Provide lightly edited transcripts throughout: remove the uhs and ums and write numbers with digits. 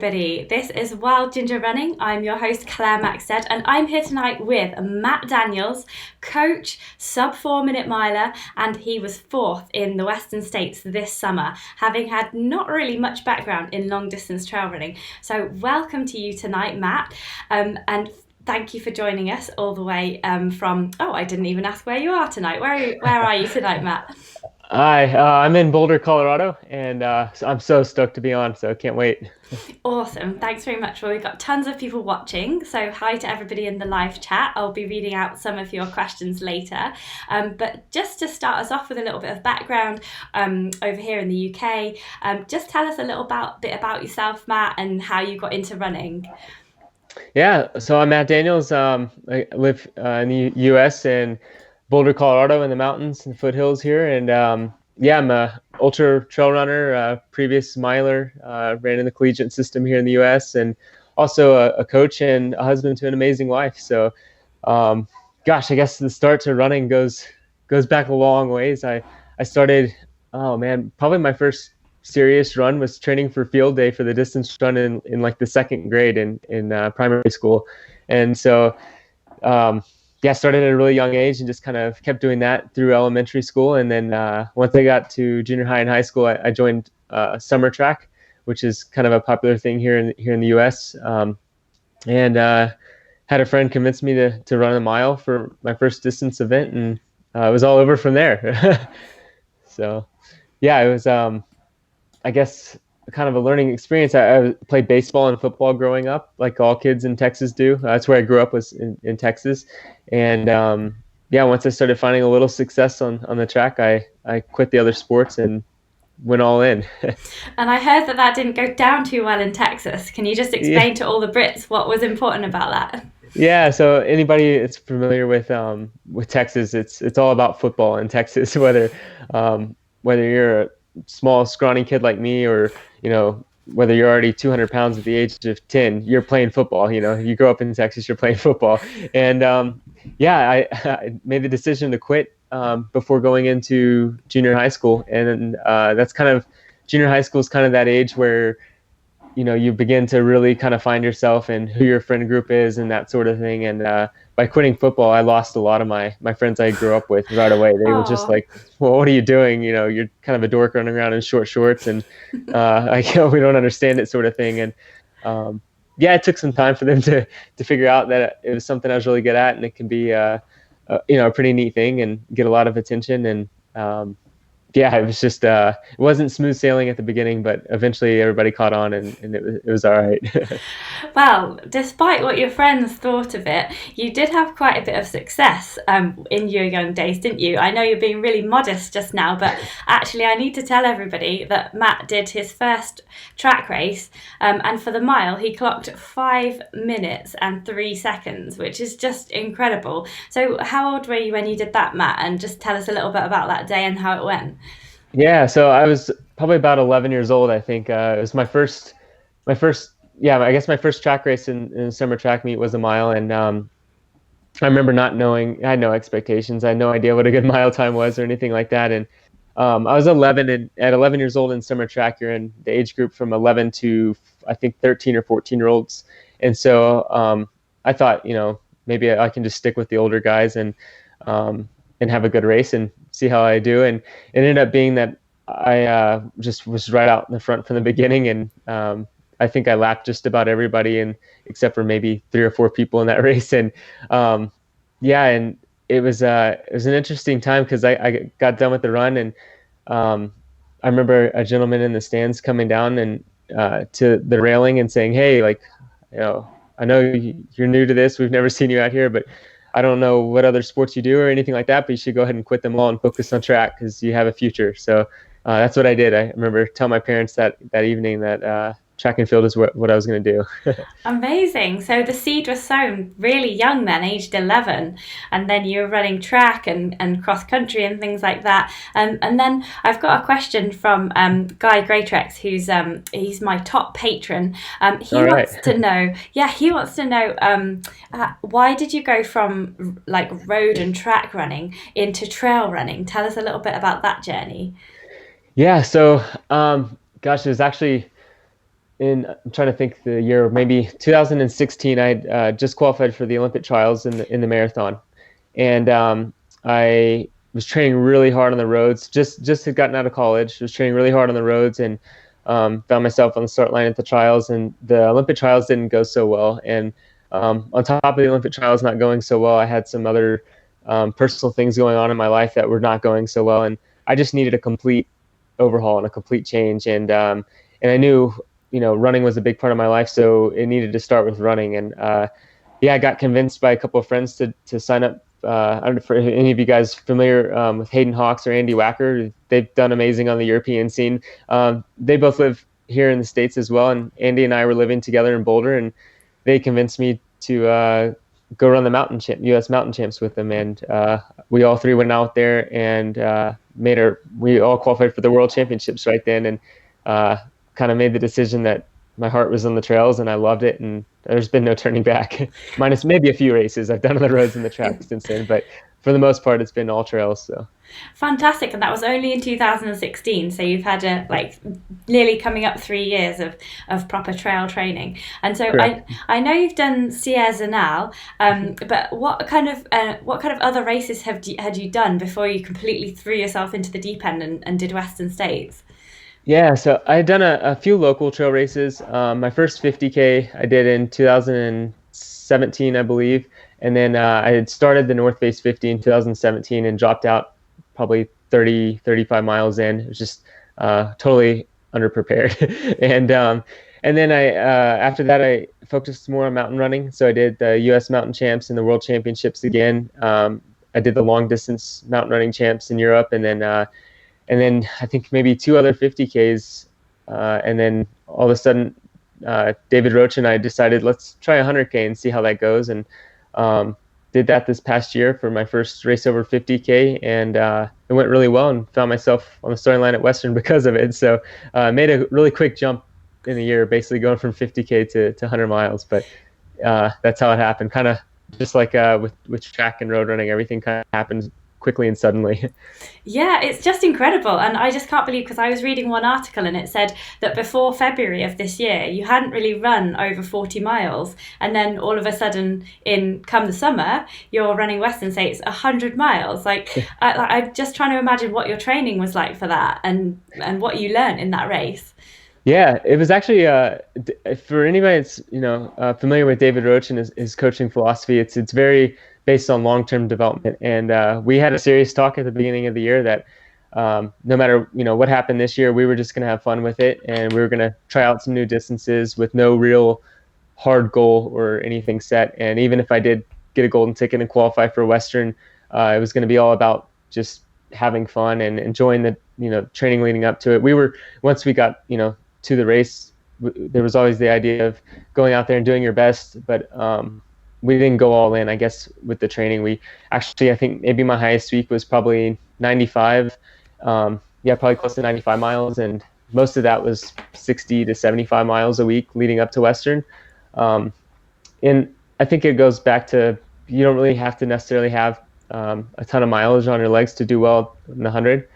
Everybody, this is Wild Ginger Running. I'm your host Claire Maxted, and I'm here tonight with Matt Daniels, coach, sub 4 minute miler, and he was fourth in the Western States this summer, having had not really much background in long distance trail running. So welcome to you tonight, Matt, and thank you for joining us all the way from. Oh, I didn't even ask where you are tonight. Where are you tonight, Matt? Hi, I'm in Boulder, Colorado, and I'm so stoked to be on, so can't wait. Awesome. Thanks very much. Well, we've got tons of people watching. So, hi to everybody in the live chat. I'll be reading out some of your questions later. But just to start us off with a little bit of background over here in the UK, just tell us a bit about yourself, Matt, and how you got into running. Yeah, so I'm Matt Daniels. I live in the U.S. in Boulder, Colorado, in the mountains and foothills here, and yeah, I'm a ultra trail runner, previous miler, ran in the collegiate system here in the U.S., and also a coach and a husband to an amazing wife. So, gosh, I guess the start to running goes back a long ways. I started, oh man, probably my first serious run was training for field day for the distance run in like the second grade in primary school. And so, yeah, started at a really young age and just kind of kept doing that through elementary school. And then once I got to junior high and high school, I joined summer track, which is kind of a popular thing here in the U.S. And had a friend convince me to run a mile for my first distance event, and it was all over from there. So, yeah, it was I guess kind of a learning experience. I played baseball and football growing up, like all kids in Texas do. That's where I grew up, was in Texas. And yeah, once I started finding a little success on the track, I quit the other sports and went all in. And I heard that didn't go down too well in Texas. Can you just Yeah. explain to all the Brits what was important about that? Yeah, so anybody that's familiar with Texas, it's all about football in Texas. Whether you're a small scrawny kid like me, or whether you're already 200 pounds at the age of 10, you're playing football. You grow up in Texas, you're playing football. And yeah, I made the decision to quit before going into junior high school, and that's kind of junior high school is kind of that age where you begin to really kind of find yourself and who your friend group is and that sort of thing. And by quitting football, I lost a lot of my friends I grew up with right away. They were just Oh, like, well, what are you doing? You're kind of a dork running around in short shorts, and we don't understand it, sort of thing. And yeah, it took some time for them to figure out that it was something I was really good at, and it can be a pretty neat thing and get a lot of attention. And yeah, it was just it wasn't smooth sailing at the beginning, but eventually everybody caught on, and it was all right. well, despite what your friends thought of it, you did have quite a bit of success in your young days, didn't you? I know you're being really modest just now, but actually, I need to tell everybody that Matt did his first track race, and for the mile, he clocked 5 minutes and 3 seconds, which is just incredible. So, how old were you when you did that, Matt? And just tell us a little bit about that day and how it went. Yeah, so I was probably about 11 years old, I think. It was my first, yeah, I guess my first track race in a summer track meet was a mile. And I remember not knowing, I had no expectations. I had no idea what a good mile time was or anything like that. And I was 11, and at 11 years old in summer track, you're in the age group from 11 to, I think, 13 or 14-year-olds. And so I thought, maybe I can just stick with the older guys and have a good race and see how I do. And it ended up being that I just was right out in the front from the beginning, and I think I lapped just about everybody, and except for maybe three or four people in that race. And yeah, and it was an interesting time because I got done with the run, and I remember a gentleman in the stands coming down and to the railing and saying, "Hey, like, I know you're new to this. We've never seen you out here, but I don't know what other sports you do or anything like that, but you should go ahead and quit them all and focus on track because you have a future." So that's what I did. I remember telling my parents that evening that track and field is what I was going to do. Amazing. So the seed was sown really young then, aged 11. And then you were running track and cross country and things like that. And then I've got a question from Guy Greatorex, he's my top patron. He All right. wants to know, why did you go from like road and track running into trail running? Tell us a little bit about that journey. Yeah. So, gosh, it was actually I'm trying to think the year, maybe 2016. I just qualified for the Olympic trials in the marathon, and I was training really hard on the roads. Just had gotten out of college, was training really hard on the roads, and found myself on the start line at the trials. And the Olympic trials didn't go so well. And on top of the Olympic trials not going so well, I had some other personal things going on in my life that were not going so well, and I just needed a complete overhaul and a complete change. And I knew, running was a big part of my life, so it needed to start with running. And yeah, I got convinced by a couple of friends to sign up. I don't know if any of you guys familiar with Hayden Hawks or Andy Wacker. They've done amazing on the European scene. They both live here in the States as well, and Andy and I were living together in Boulder, and they convinced me to go run the U.S. mountain champs with them. And we all three went out there and we all qualified for the world championships right then, and kind of made the decision that my heart was on the trails and I loved it, and there's been no turning back. Minus maybe a few races I've done on the roads and the track since then, but for the most part it's been all trails. So fantastic. And that was only in 2016, so you've had nearly coming up 3 years of proper trail training. And so I know you've done Sierre Zinal, but what kind of other races had you done before you completely threw yourself into the deep end and did Western States? Yeah, so I had done a few local trail races. My first 50K I did in 2017, I believe. And then I had started the North Face 50 in 2017 and dropped out probably 35 miles in. It was just totally underprepared. And then after that, I focused more on mountain running. So I did the U.S. Mountain Champs and the World Championships again. I did the long distance mountain running champs in Europe, and then I think maybe 2 other 50Ks. And then all of a sudden, David Roach and I decided, let's try a 100K and see how that goes. And did that this past year for my first race over 50K. And it went really well, and found myself on the starting line at Western because of it. So I made a really quick jump in a year, basically going from 50K to 100 miles. But that's how it happened. Kind of just like with track and road running, everything kind of happens quickly and suddenly. Yeah, it's just incredible. And I just can't believe, because I was reading one article and it said that before February of this year you hadn't really run over 40 miles, and then all of a sudden come the summer you're running Western States 100 miles. I'm just trying to imagine what your training was like for that, and what you learned in that race. Yeah, it was actually for anybody that's familiar with David Roach and his coaching philosophy. It's very based on long-term development, and we had a serious talk at the beginning of the year that no matter what happened this year, we were just going to have fun with it, and we were going to try out some new distances with no real hard goal or anything set. And even if I did get a golden ticket and qualify for Western, it was going to be all about just having fun and enjoying the training leading up to it. Once we got to the race, there was always the idea of going out there and doing your best, but we didn't go all in, I guess, with the training. I think maybe my highest week was probably 95. Probably close to 95 miles. And most of that was 60 to 75 miles a week leading up to Western. And I think it goes back to, you don't really have to necessarily have a ton of mileage on your legs to do well in the 100.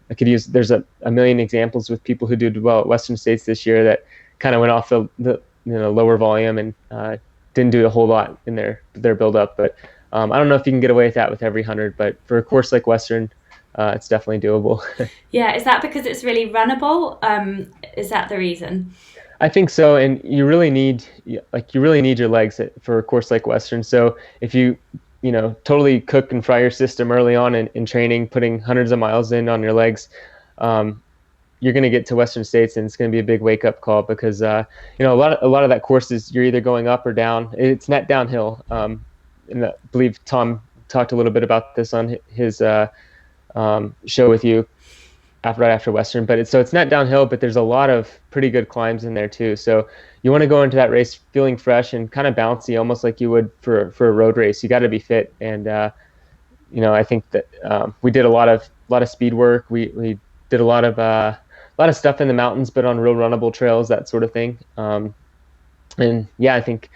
There's a million examples with people who did well at Western States this year that kind of went off the lower volume and didn't do a whole lot in their build up. But I don't know if you can get away with that with every 100, but for a course like Western, it's definitely doable. Yeah, is that because it's really runnable? Is that the reason? I think so, and you really need your legs for a course like Western. So if you totally cook and fry your system early on in training, putting hundreds of miles in on your legs, you're going to get to Western States and it's going to be a big wake up call, because a lot of that course is you're either going up or down. It's net downhill. And I believe Tom talked a little bit about this on his show with you right after Western. But it's net downhill, but there's a lot of pretty good climbs in there too. So you want to go into that race feeling fresh and kind of bouncy, almost like you would for a road race. You got to be fit, and I think that we did a lot of speed work. We did a lot of stuff in the mountains, but on real runnable trails, that sort of thing. And yeah, I think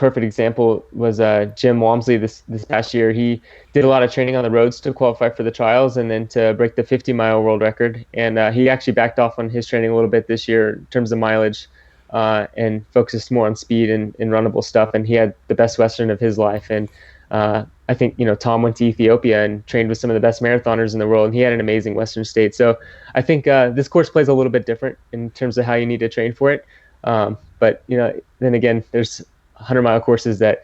perfect example was Jim Walmsley this past year. He did a lot of training on the roads to qualify for the trials and then to break the 50-mile world record. And he actually backed off on his training a little bit this year in terms of mileage and focused more on speed and runnable stuff. And he had the best Western of his life. And I think, Tom went to Ethiopia and trained with some of the best marathoners in the world, and he had an amazing Western state. So I think this course plays a little bit different in terms of how you need to train for it. But, then again, there's 100-mile courses that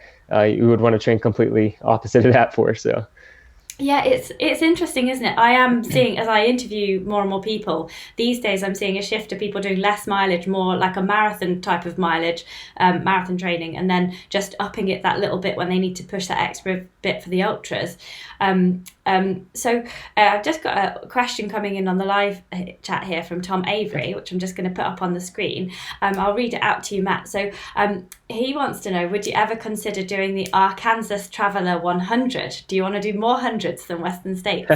you would want to train completely opposite of that for. So. Yeah, it's interesting, isn't it? I am seeing, as I interview more and more people these days, I'm seeing a shift to people doing less mileage, more like a marathon type of mileage, marathon training, and then just upping it that little bit when they need to push that extra bit for the ultras. So I've just got a question coming in on the live chat here from Tom Avery, which I'm just going to put up on the screen. I'll read it out to you, Matt. So he wants to know, would you ever consider doing the Arkansas Traveler 100? Do you want to do more hundreds than Western States?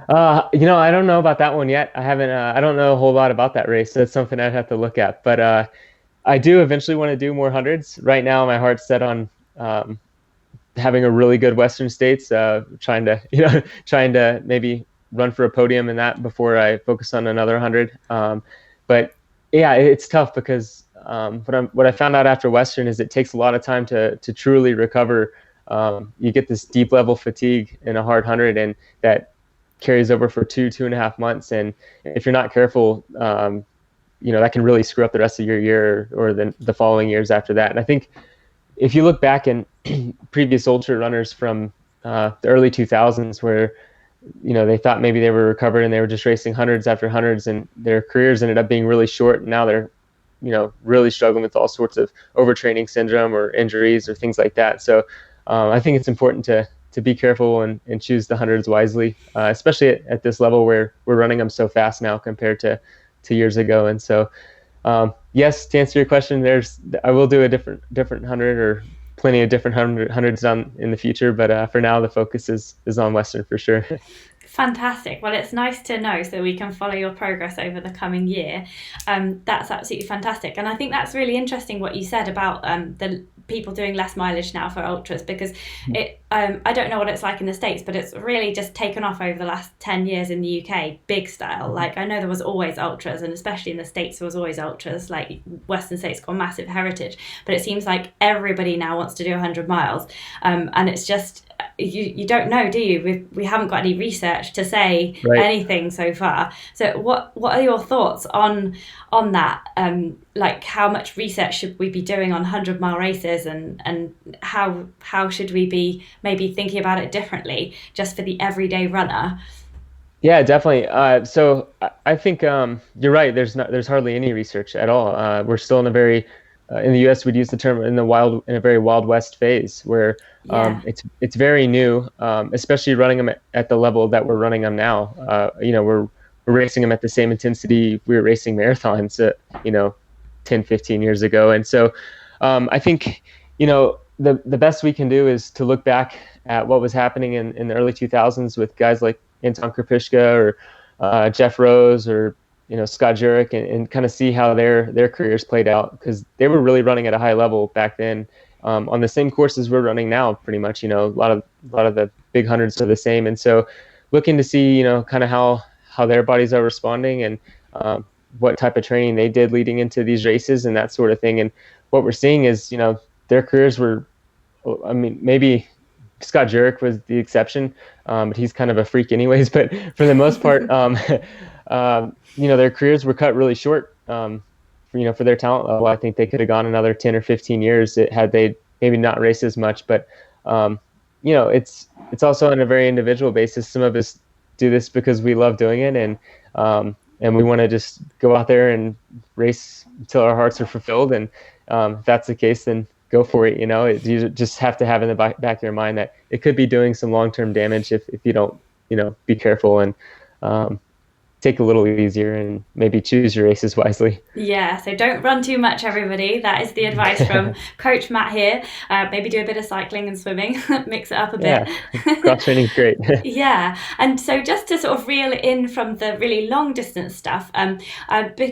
I don't know about that one yet. I haven't. I don't know a whole lot about that race. So that's something I'd have to look at. But I do eventually want to do more hundreds. Right now, my heart's set on having a really good Western States. Trying to maybe run for a podium in that before I focus on another 100. But yeah, it's tough because what I found out after Western is it takes a lot of time to truly recover. You get this deep level fatigue in a hard 100, and that carries over for 2.5 months. And if you're not careful, that can really screw up the rest of your year or the following years after that. And I think if you look back in previous ultra runners from the early 2000s where, they thought maybe they were recovered and they were just racing hundreds after hundreds, and their careers ended up being really short. And now they're, really struggling with all sorts of overtraining syndrome or injuries or things like that. So I think it's important to be careful and choose the hundreds wisely, especially at this level where we're running them so fast now compared to 2 years ago. And so, yes, to answer your question, I will do a different 100 or plenty of different hundreds done in the future. But for now, the focus is on Western for sure. Fantastic. Well, it's nice to know so we can follow your progress over the coming year. That's absolutely fantastic. And I think that's really interesting what you said about the people doing less mileage now for ultras, because I don't know what it's like in the States, but it's really just taken off over the last 10 years in the UK, big style. Like, I know there was always ultras, and especially in the States there was always ultras. Like, Western States got massive heritage, but it seems like everybody now wants to do 100 miles. And it's just, you don't know, do you? We haven't got any research to say anything so far. So what are your thoughts on that? Like, how much research should we be doing on 100-mile races, and how should we be maybe thinking about it differently just for the everyday runner? Yeah, definitely. So I think you're right. There's hardly any research at all. We're still in a very in the U.S. we'd use the term in a very Wild West phase where it's very new, especially running them at the level that we're running them now. We're racing them at the same intensity we were racing marathons, 10, 15 years ago. And so I think, the best we can do is to look back at what was happening in the early 2000s with guys like Anton Krupishka or Jeff Rose or Scott Jurek, and kind of see how their careers played out, because they were really running at a high level back then on the same courses we're running now. Pretty much, a lot of the big hundreds are the same, and so looking to see kind of how their bodies are responding and what type of training they did leading into these races and that sort of thing. And what we're seeing is their careers were, I mean, maybe Scott Jurek was the exception, but he's kind of a freak anyways. But for the most part, their careers were cut really short. For their talent level, I think they could have gone another 10 or 15 years had they maybe not raced as much. But it's also on a very individual basis. Some of us do this because we love doing it, and we want to just go out there and race until our hearts are fulfilled. And if that's the case, then go for it. You just have to have in the back of your mind that it could be doing some long-term damage if you don't, be careful and take a little easier and maybe choose your races wisely. Yeah, so don't run too much, everybody. That is the advice from Coach Matt here. Maybe do a bit of cycling and swimming, mix it up a bit. Yeah, cross training is great. Yeah, and so just to sort of reel it in from the really long distance stuff,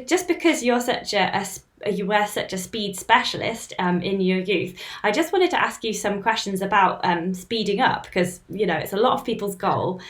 just because you're such a you were such a speed specialist in your youth, I just wanted to ask you some questions about speeding up, because it's a lot of people's goal.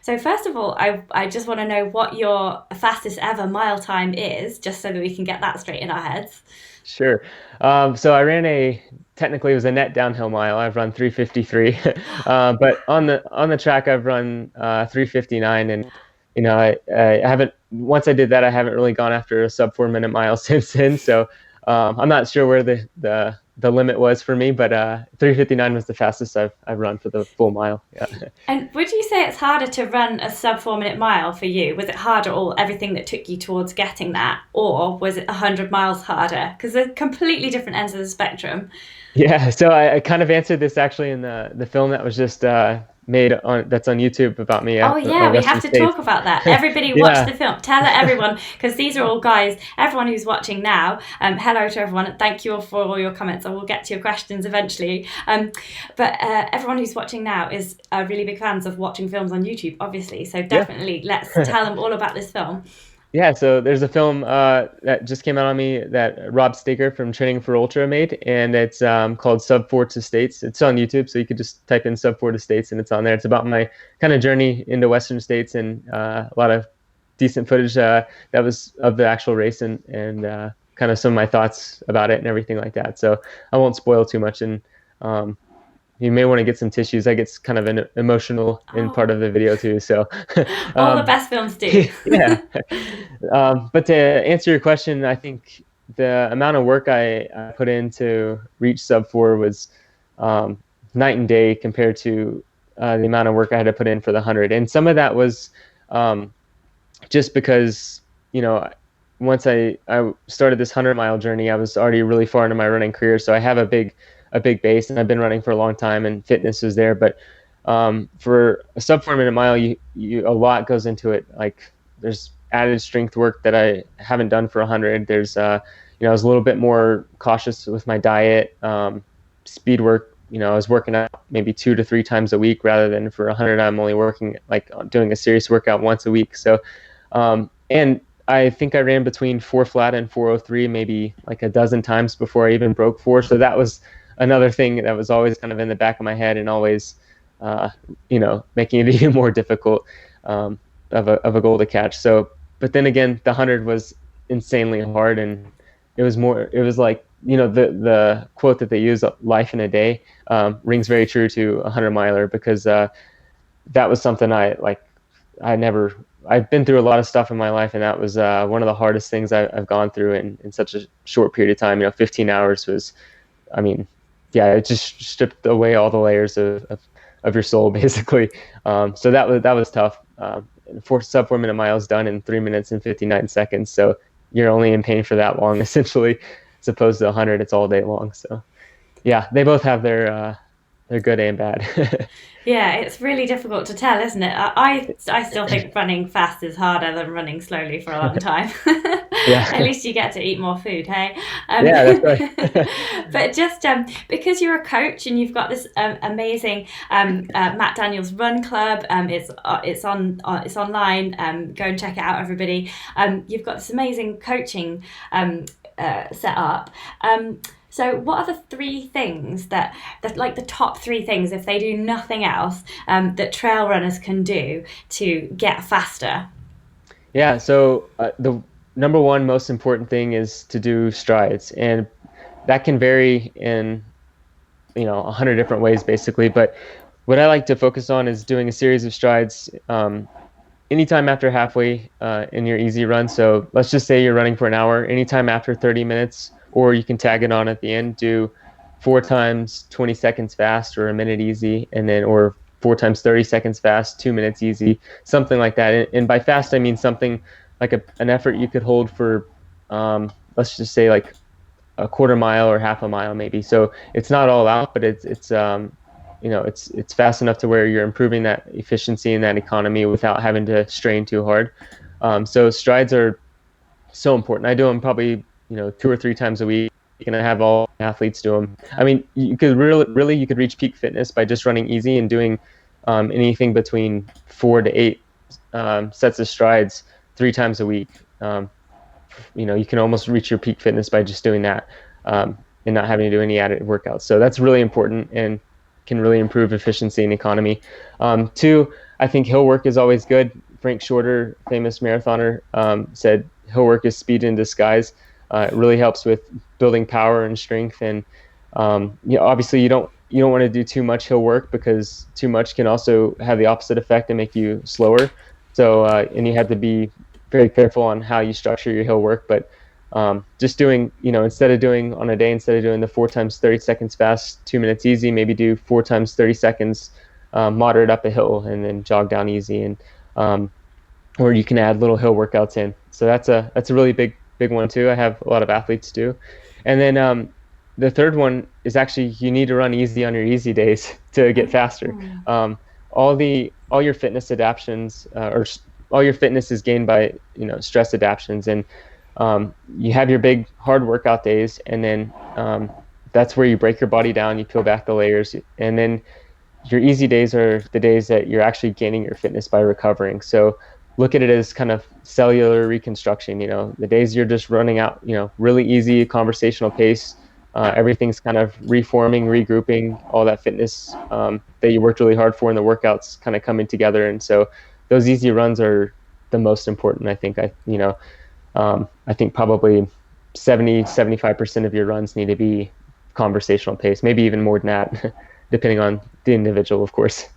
So first of all, I just want to know what your fastest ever mile time is, just so that we can get that straight in our heads. Sure. So I ran technically it was a net downhill mile. I've run 3:53, but on the track I've run 3:59, and I haven't. Once I did that, I haven't really gone after a sub 4 minute mile since then. So I'm not sure where the limit was for me, but 3:59 was the fastest I've run for the full mile. Yeah. And would you say it's harder to run a sub 4 minute mile for you? Was it harder, all everything that took you towards getting that, or was it 100 miles harder? Because they're completely different ends of the spectrum. Yeah, so I kind of answered this actually in the film that was just made that's on YouTube about me. Oh yeah, we have to talk about that. Everybody watch Yeah. the film. Tell everyone, because these are all guys. Everyone who's watching now, hello to everyone. Thank you all for all your comments. I will get to your questions eventually. But everyone who's watching now is really big fans of watching films on YouTube, obviously. So definitely, let's tell them all about this film. Yeah, so there's a film that just came out on me that Rob Staker from Training for Ultra made, and it's called Sub 4 to States. It's on YouTube, so you could just type in Sub 4 to States, and it's on there. It's about my kind of journey into Western states, and a lot of decent footage that was of the actual race, and kind of some of my thoughts about it and everything like that. So I won't spoil too much, and you may want to get some tissues. I get kind of an emotional in part of the video too. So all the best films do. Yeah. But to answer your question, I think the amount of work I put in to reach sub 4 was night and day compared to the amount of work I had to put in for the 100. And some of that was just because, once I started this 100-mile journey, I was already really far into my running career. So I have a big base, and I've been running for a long time, and fitness was there. But for a sub 4 minute mile, you a lot goes into it. Like there's added strength work that I haven't done for 100. There's I was a little bit more cautious with my diet, speed work. I was working out maybe 2 to 3 times a week rather than for 100. I'm only working doing a serious workout once a week. So and I think I ran between 4 flat and 4:03 maybe like a dozen times before I even broke 4. So that was another thing that was always kind of in the back of my head, and always making it even more difficult of a goal to catch. So, but then again, the 100 was insanely hard, and it was like, the quote that they use, life in a day, rings very true to a 100-miler, because that was something I've been through a lot of stuff in my life, and that was one of the hardest things I've gone through in such a short period of time. 15 hours was, yeah, it just stripped away all the layers of your soul, basically. So that was tough. Sub 4 minute miles done in 3 minutes and 59 seconds. So you're only in pain for that long, essentially, as opposed to 100, it's all day long. So yeah, they both have their good and bad. Yeah, it's really difficult to tell, isn't it? I still think running fast is harder than running slowly for a long time. Yeah. At least you get to eat more food, hey? Yeah, that's right. But just because you're a coach and you've got this amazing Matt Daniels Run Club, it's online. Go and check it out, everybody. You've got this amazing coaching set up. So what are the 3 things that like the top 3 things, if they do nothing else, that trail runners can do to get faster? Yeah, so the number one most important thing is to do strides, and that can vary in 100 different ways, basically. But what I like to focus on is doing a series of strides anytime after halfway in your easy run. So let's just say you're running for an hour. Anytime after 30 minutes, or you can tag it on at the end, do 4 times 20 seconds fast, or a minute easy, and then, or 4 times 30 seconds fast, 2 minutes easy, something like that. And by fast, I mean something like an effort you could hold for, let's just say like a quarter mile or half a mile maybe. So it's not all out, but it's fast enough to where you're improving that efficiency and that economy without having to strain too hard. So strides are so important. I do them probably 2 or 3 times a week, and I have all athletes do them. I mean, you could really you could reach peak fitness by just running easy and doing anything between 4 to 8 sets of strides 3 times a week. you can almost reach your peak fitness by just doing that, and not having to do any added workouts. So that's really important and can really improve efficiency and economy. Two, I think hill work is always good. Frank Shorter, famous marathoner, said hill work is speed in disguise. It really helps with building power and strength. And obviously you don't want to do too much hill work, because too much can also have the opposite effect and make you slower. So and you have to be very careful on how you structure your hill work. But just doing, instead of doing the 4 times 30 seconds fast, 2 minutes easy, maybe do 4 times 30 seconds moderate up a hill and then jog down easy. And or you can add little hill workouts in. So that's a really big one too. I have a lot of athletes do. And then the third one is actually, you need to run easy on your easy days to get faster. All your fitness adaptations, or all your fitness is gained by stress adaptations. And you have your big hard workout days, and then that's where you break your body down, you peel back the layers, and then your easy days are the days that you're actually gaining your fitness by recovering. So look at it as kind of cellular reconstruction. The days you're just running out, really easy conversational pace, everything's kind of reforming, regrouping, all that fitness that you worked really hard for in the workouts kind of coming together. And so those easy runs are the most important. I think I think probably 75% of your runs need to be conversational pace, maybe even more than that, depending on the individual, of course.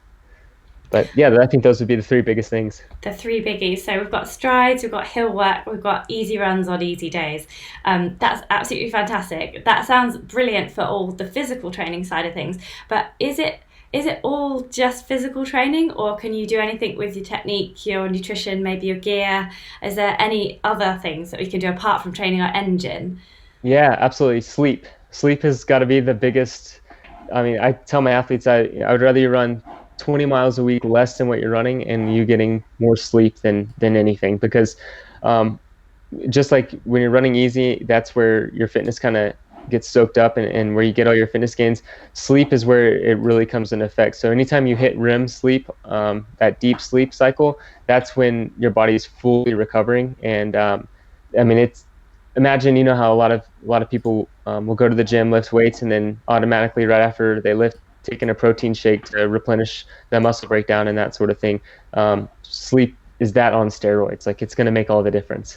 But yeah, I think those would be the three biggest things. The three biggies. So we've got strides, we've got hill work, we've got easy runs on easy days. That's absolutely fantastic. That sounds brilliant for all the physical training side of things. But is it all just physical training, or can you do anything with your technique, your nutrition, maybe your gear? Is there any other things that we can do apart from training our engine? Yeah, absolutely. Sleep has got to be the biggest. I mean, I tell my athletes I would rather you run 20 miles a week less than what you're running and you getting more sleep than anything, because just like when you're running easy, that's where your fitness kind of gets soaked up and where you get all your fitness gains. Sleep is where it really comes into effect. So anytime you hit REM sleep, that deep sleep cycle, that's when your body is fully recovering. And I mean, imagine, how a lot of people will go to the gym, lift weights, and then automatically right after they lift, taking a protein shake to replenish that muscle breakdown and that sort of thing. Sleep is that on steroids. Like, it's going to make all the difference.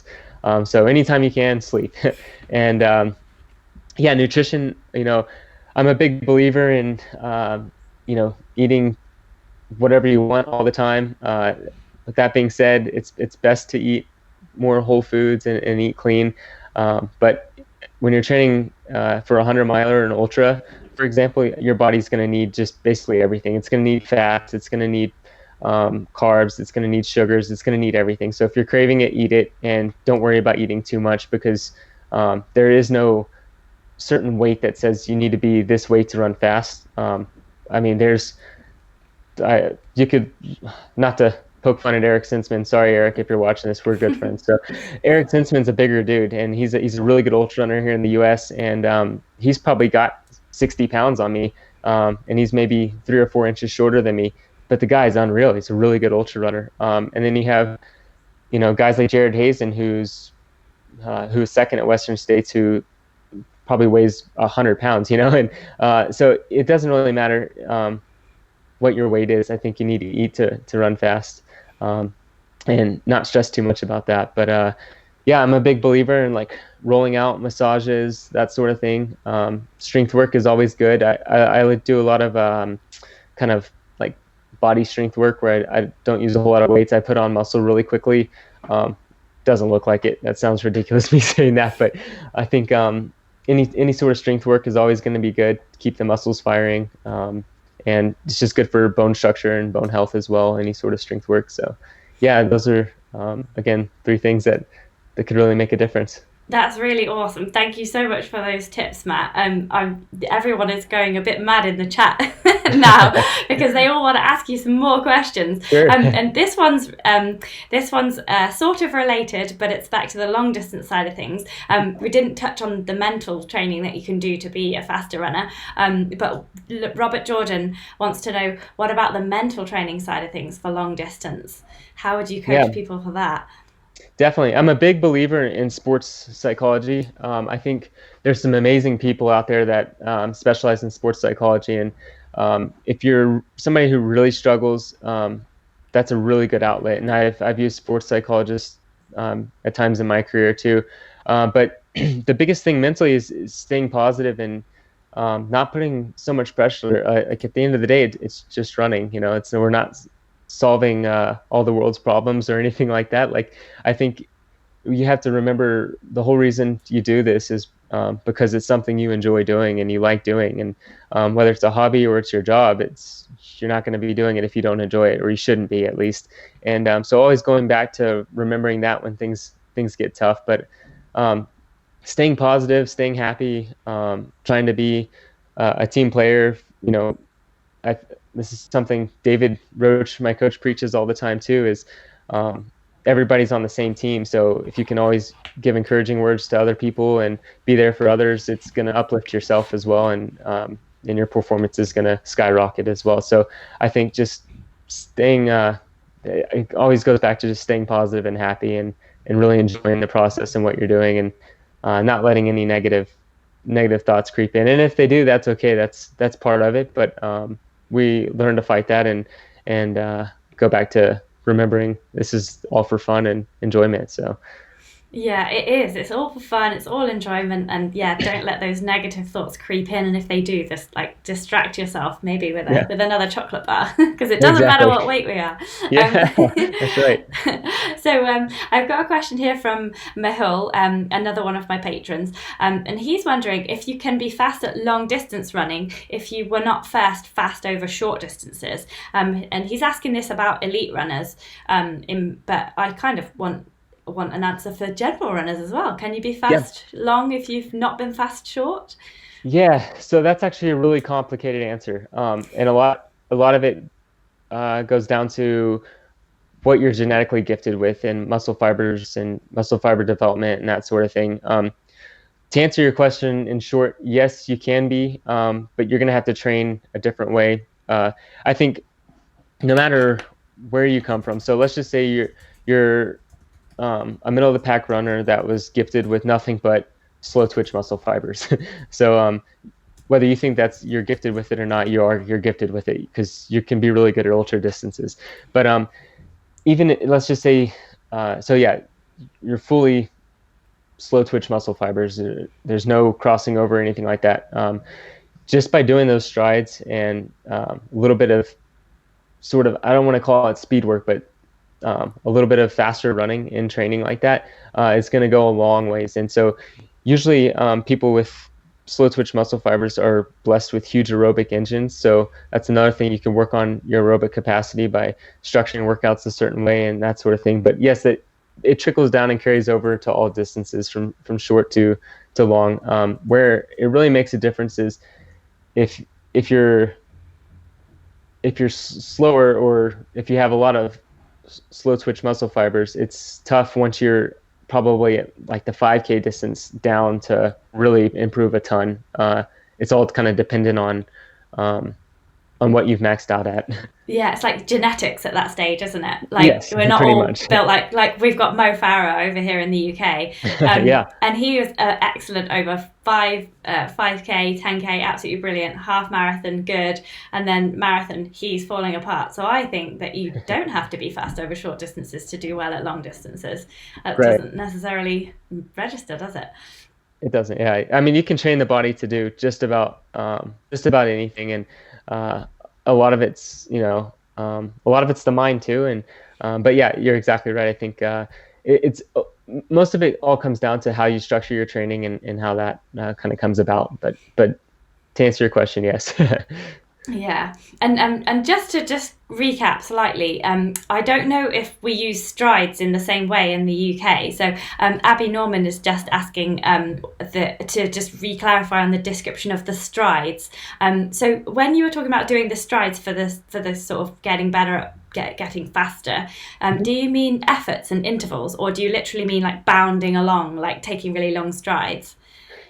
So anytime you can, sleep. And yeah, nutrition, I'm a big believer in, eating whatever you want all the time. With that being said, it's best to eat more whole foods and eat clean. But when you're training for a 100-miler or an ultra, for example, your body's going to need just basically everything. It's going to need fats. It's going to need carbs. It's going to need sugars. It's going to need everything. So if you're craving it, eat it, and don't worry about eating too much, because there is no certain weight that says you need to be this weight to run fast. I mean, you could, not to poke fun at Eric Sinsman. Sorry, Eric, if you're watching this, we're good friends. So Eric Sinsman's a bigger dude, and he's a really good ultra runner here in the U.S. And he's probably got 60 pounds on me, and he's maybe 3 or 4 inches shorter than me. But the guy's unreal. He's a really good ultra runner. And then you have, guys like Jared Hazen, who's second at Western States, who probably weighs 100 pounds, and so it doesn't really matter what your weight is. I think you need to eat to run fast, and not stress too much about that. But yeah, I'm a big believer in like rolling out, massages, that sort of thing. Strength work is always good. I would do a lot of kind of like body strength work where I don't use a whole lot of weights. I put on muscle really quickly. Doesn't look like it. That sounds ridiculous, me saying that, but I think any sort of strength work is always going to be good to keep the muscles firing. And it's just good for bone structure and bone health as well, any sort of strength work. So yeah, those are, again, 3 things that could really make a difference. That's really awesome. Thank you so much for those tips, Matt. Everyone is going a bit mad in the chat now because they all want to ask you some more questions. Sure. And this one's sort of related, but it's back to the long distance side of things. We didn't touch on the mental training that you can do to be a faster runner. But Robert Jordan wants to know, what about the mental training side of things for long distance? How would you coach people for that? Definitely. I'm a big believer in sports psychology. I think there's some amazing people out there that specialize in sports psychology. And if you're somebody who really struggles, that's a really good outlet. And I've used sports psychologists at times in my career too. But the biggest thing mentally is staying positive and not putting so much pressure. Like at the end of the day, it's just running. We're not solving all the world's problems or anything like that. Like I think you have to remember the whole reason you do this is because it's something you enjoy doing and you like doing, and whether it's a hobby or it's your job, you're not going to be doing it if you don't enjoy it, or you shouldn't be at least. And so always going back to remembering that when things get tough, but staying positive, staying happy, trying to be a team player. I, this is something David Roach, my coach, preaches all the time too, is everybody's on the same team. So if you can always give encouraging words to other people and be there for others, it's going to uplift yourself as well. And your performance is going to skyrocket as well. So I think just staying, it always goes back to just staying positive and happy and really enjoying the process and what you're doing, and not letting any negative thoughts creep in. And if they do, that's okay. That's part of it. But we learn to fight that and go back to remembering this is all for fun and enjoyment. So Yeah, it is. It's all for fun. It's all enjoyment, and yeah, don't let those negative thoughts creep in. And if they do, just like distract yourself, maybe with yeah, with another chocolate bar, because it doesn't matter exactly. what weight we are. Yeah, that's right. So I've got a question here from Mehul, another one of my patrons, and he's wondering if you can be fast at long distance running if you were not fast over short distances. And he's asking this about elite runners, but I kind of want an answer for general runners as well. Can you be Yeah. fast long if you've not been fast short? Yeah, so that's actually a really complicated answer, and a lot of it goes down to what you're genetically gifted with and muscle fibers and muscle fiber development and that sort of thing. To answer your question in short, yes, you can be, but you're going to have to train a different way. I think no matter where you come from. So let's just say you're a middle of the pack runner that was gifted with nothing but slow twitch muscle fibers. So whether you think you're gifted with it or not, you're gifted with it because you can be really good at ultra distances. But even let's just say, so yeah, you're fully slow twitch muscle fibers. There's no crossing over or anything like that. Just by doing those strides and a little bit of sort of, I don't want to call it speed work, but a little bit of faster running in training like that is going to go a long ways. And so usually people with slow twitch muscle fibers are blessed with huge aerobic engines. So that's another thing. You can work on your aerobic capacity by structuring workouts a certain way and that sort of thing. But yes, it trickles down and carries over to all distances from short to long. Where it really makes a difference is if you're slower, or if you have a lot of slow twitch muscle fibers, it's tough once you're probably at like the 5K distance down to really improve a ton. It's all kind of dependent on what you've maxed out at. Yeah, it's like genetics at that stage, isn't it? Like Yes, we're not pretty all much. built like we've got Mo Farah over here in the UK, Yeah, and he was excellent over 5K, 10K, absolutely brilliant, half marathon good, and then marathon he's falling apart. So I think that you don't have to be fast over short distances to do well at long distances. It right. doesn't necessarily register, does it? It doesn't. Yeah, I mean, you can train the body to do just about anything, and a lot of it's a lot of it's the mind too. And but yeah, you're exactly right. I think it's most of it all comes down to how you structure your training and how that kind of comes about. But to answer your question, yes. Yeah, and just to recap slightly, I don't know if we use strides in the same way in the UK. So Abby Norman is just asking to just re-clarify on the description of the strides. So when you were talking about doing the strides for this sort of getting better at getting faster, do you mean efforts and intervals, or do you literally mean like bounding along, like taking really long strides?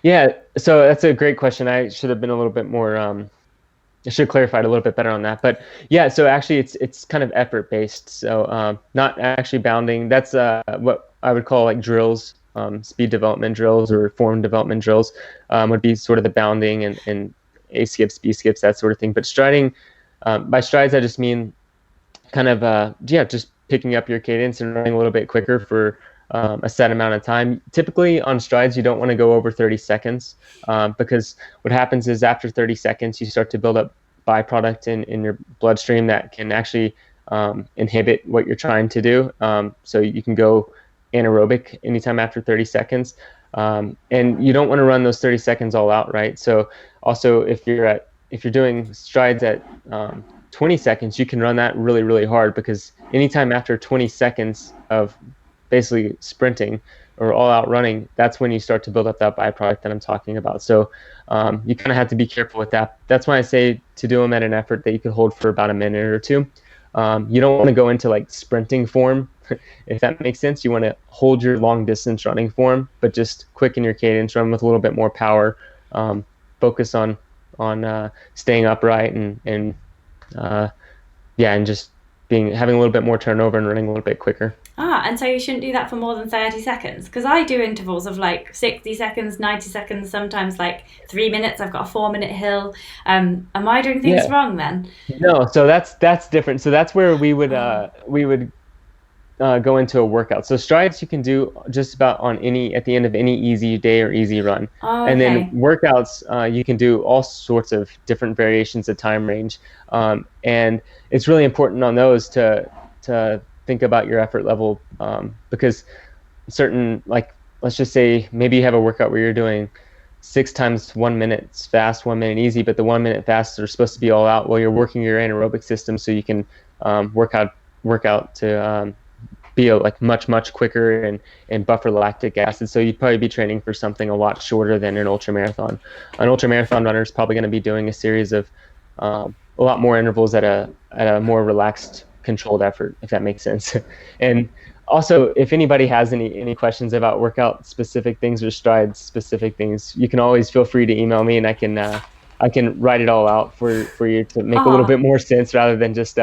Yeah, so that's a great question. I should have been a little bit more. I should have clarified a little bit better on that. But yeah, so actually it's kind of effort based. So not actually bounding. That's what I would call like drills, speed development drills or form development drills, would be sort of the bounding and A skips, B skips, that sort of thing. But striding, by strides, I just mean kind of just picking up your cadence and running a little bit quicker for a set amount of time. Typically on strides, you don't want to go over 30 seconds because what happens is after 30 seconds, you start to build up byproduct in your bloodstream that can actually inhibit what you're trying to do. So you can go anaerobic anytime after 30 seconds. And you don't want to run those 30 seconds all out, right? So also if you're doing strides at 20 seconds, you can run that really, really hard, because anytime after 20 seconds of basically sprinting or all out running, that's when you start to build up that byproduct that I'm talking about. So you kind of have to be careful with that. That's why I say to do them at an effort that you could hold for about a minute or two. You don't want to go into like sprinting form, if that makes sense. You want to hold your long distance running form, but just quicken your cadence, run with a little bit more power, focus on staying upright and just having a little bit more turnover and running a little bit quicker. And so you shouldn't do that for more than 30 seconds? Because I do intervals of like 60 seconds, 90 seconds, sometimes like 3 minutes. I've got a 4-minute hill. Am I doing things wrong then? No, so that's different. So that's where we would go into a workout. So strides you can do just about at the end of any easy day or easy run. Oh, and then workouts, you can do all sorts of different variations of time range. And it's really important on those to think about your effort level, because certain, like, let's just say maybe you have a workout where you're doing 6 times 1 minute fast, 1 minute easy, but the 1 minute fasts are supposed to be all out. Well, you're working your anaerobic system so you can work out to be like much quicker and buffer lactic acid. So you'd probably be training for something a lot shorter than an ultra marathon. An ultra marathon runner is probably going to be doing a series of a lot more intervals at a more relaxed, controlled effort, if that makes sense. And also, if anybody has any questions about workout specific things or stride specific things, you can always feel free to email me, and I can write it all out for you to make a little bit more sense rather than just